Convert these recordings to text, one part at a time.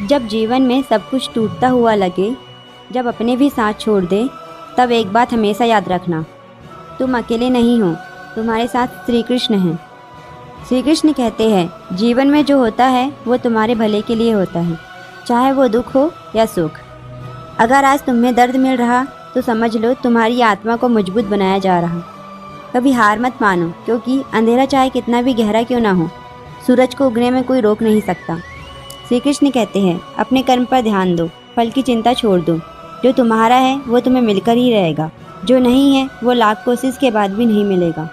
जब जीवन में सब कुछ टूटता हुआ लगे, जब अपने भी साथ छोड़ दे, तब एक बात हमेशा याद रखना, तुम अकेले नहीं हो, तुम्हारे साथ श्री कृष्ण हैं। श्री कृष्ण कहते हैं जीवन में जो होता है वो तुम्हारे भले के लिए होता है, चाहे वो दुख हो या सुख। अगर आज तुम्हें दर्द मिल रहा तो समझ लो तुम्हारी आत्मा को मजबूत बनाया जा रहा। कभी हार मत मानो, क्योंकि अंधेरा चाहे कितना भी गहरा क्यों ना हो, सूरज को उगने में कोई रोक नहीं सकता। श्री कृष्ण कहते हैं अपने कर्म पर ध्यान दो, फल की चिंता छोड़ दो। जो तुम्हारा है वो तुम्हें मिलकर ही रहेगा, जो नहीं है वो लाख कोशिश के बाद भी नहीं मिलेगा।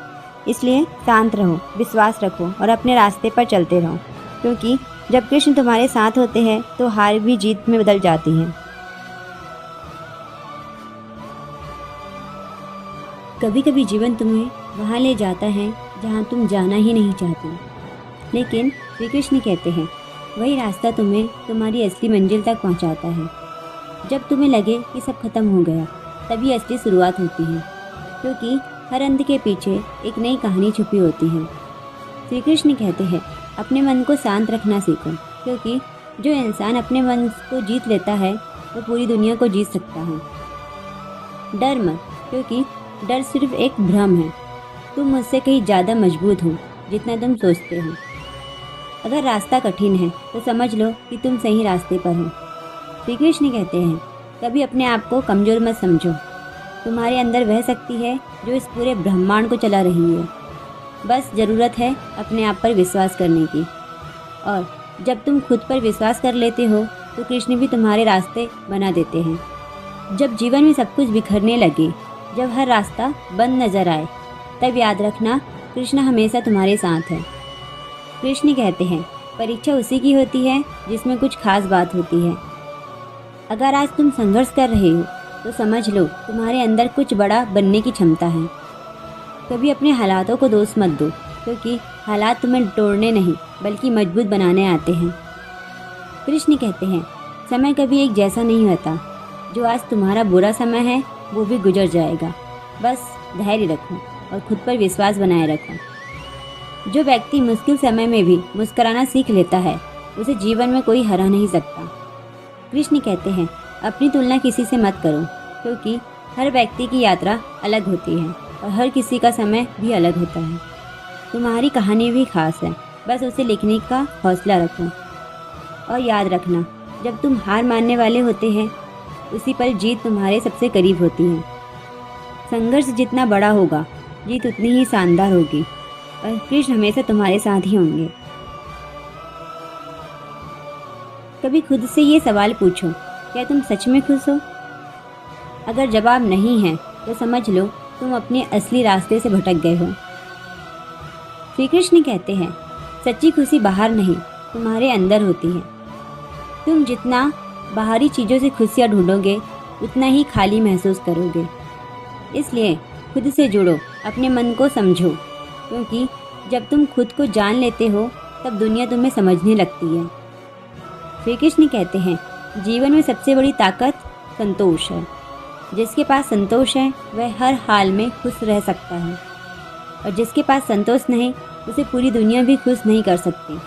इसलिए शांत रहो, विश्वास रखो और अपने रास्ते पर चलते रहो, क्योंकि जब कृष्ण तुम्हारे साथ होते हैं तो हार भी जीत में बदल जाती है। कभी कभी जीवन तुम्हें वहाँ ले जाता है जहाँ तुम जाना ही नहीं चाहते, लेकिन श्री कृष्ण कहते हैं वही रास्ता तुम्हें तुम्हारी असली मंजिल तक पहुँचाता है। जब तुम्हें लगे कि सब खत्म हो गया, तभी असली शुरुआत होती है, क्योंकि हर अंत के पीछे एक नई कहानी छुपी होती है। श्री कृष्ण कहते हैं अपने मन को शांत रखना सीखो, क्योंकि जो इंसान अपने मन को जीत लेता है वो पूरी दुनिया को जीत सकता है। डर मत, क्योंकि डर सिर्फ एक भ्रम है। तुम मुझसे कहीं ज़्यादा मजबूत हो जितना तुम सोचते हो। अगर रास्ता कठिन है तो समझ लो कि तुम सही रास्ते पर हो। श्री कृष्ण कहते हैं कभी अपने आप को कमज़ोर मत समझो। तुम्हारे अंदर वह शक्ति है जो इस पूरे ब्रह्मांड को चला रही है। बस ज़रूरत है अपने आप पर विश्वास करने की। और जब तुम खुद पर विश्वास कर लेते हो तो कृष्ण भी तुम्हारे रास्ते बना देते हैं। जब जीवन में सब कुछ बिखरने लगे, जब हर रास्ता बंद नज़र आए, तब याद रखना कृष्ण हमेशा तुम्हारे साथ है। कृष्ण कहते हैं परीक्षा उसी की होती है जिसमें कुछ खास बात होती है। अगर आज तुम संघर्ष कर रहे हो तो समझ लो तुम्हारे अंदर कुछ बड़ा बनने की क्षमता है। कभी अपने हालातों को दोष मत दो, क्योंकि हालात तुम्हें तोड़ने नहीं बल्कि मजबूत बनाने आते हैं। कृष्ण कहते हैं समय कभी एक जैसा नहीं होता। जो आज तुम्हारा बुरा समय है वो भी गुजर जाएगा। बस धैर्य रखो और खुद पर विश्वास बनाए रखो। जो व्यक्ति मुश्किल समय में भी मुस्कुराना सीख लेता है उसे जीवन में कोई हरा नहीं सकता। कृष्ण कहते हैं अपनी तुलना किसी से मत करो, क्योंकि हर व्यक्ति की यात्रा अलग होती है और हर किसी का समय भी अलग होता है। तुम्हारी कहानी भी खास है, बस उसे लिखने का हौसला रखो। और याद रखना जब तुम हार मानने वाले होते हैं उसी पर जीत तुम्हारे सबसे करीब होती है। संघर्ष जितना बड़ा होगा जीत उतनी ही शानदार होगी, और कृष्ण हमेशा तुम्हारे साथ ही होंगे। कभी खुद से ये सवाल पूछो, क्या तुम सच में खुश हो? अगर जवाब नहीं है तो समझ लो तुम अपने असली रास्ते से भटक गए हो। श्री कृष्ण कहते हैं सच्ची खुशी बाहर नहीं तुम्हारे अंदर होती है। तुम जितना बाहरी चीज़ों से खुशियाँ ढूंढोगे उतना ही खाली महसूस करोगे। इसलिए खुद से जुड़ो, अपने मन को समझो, क्योंकि जब तुम खुद को जान लेते हो तब दुनिया तुम्हें समझने लगती है। श्री कृष्ण कहते हैं जीवन में सबसे बड़ी ताकत संतोष है। जिसके पास संतोष है वह हर हाल में खुश रह सकता है, और जिसके पास संतोष नहीं उसे पूरी दुनिया भी खुश नहीं कर सकती।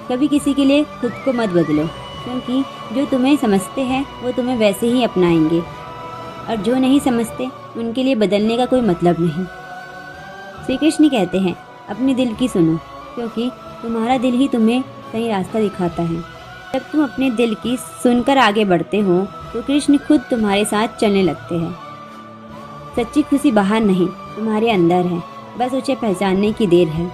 कभी किसी के लिए खुद को मत बदलो, क्योंकि जो तुम्हें समझते हैं वो तुम्हें वैसे ही अपनाएंगे, और जो नहीं समझते उनके लिए बदलने का कोई मतलब नहीं। श्री कृष्ण कहते हैं अपने दिल की सुनो, क्योंकि तुम्हारा दिल ही तुम्हें सही रास्ता दिखाता है। जब तुम अपने दिल की सुनकर आगे बढ़ते हो तो कृष्ण खुद तुम्हारे साथ चलने लगते हैं। सच्ची खुशी बाहर नहीं तुम्हारे अंदर है, बस उसे पहचानने की देर है।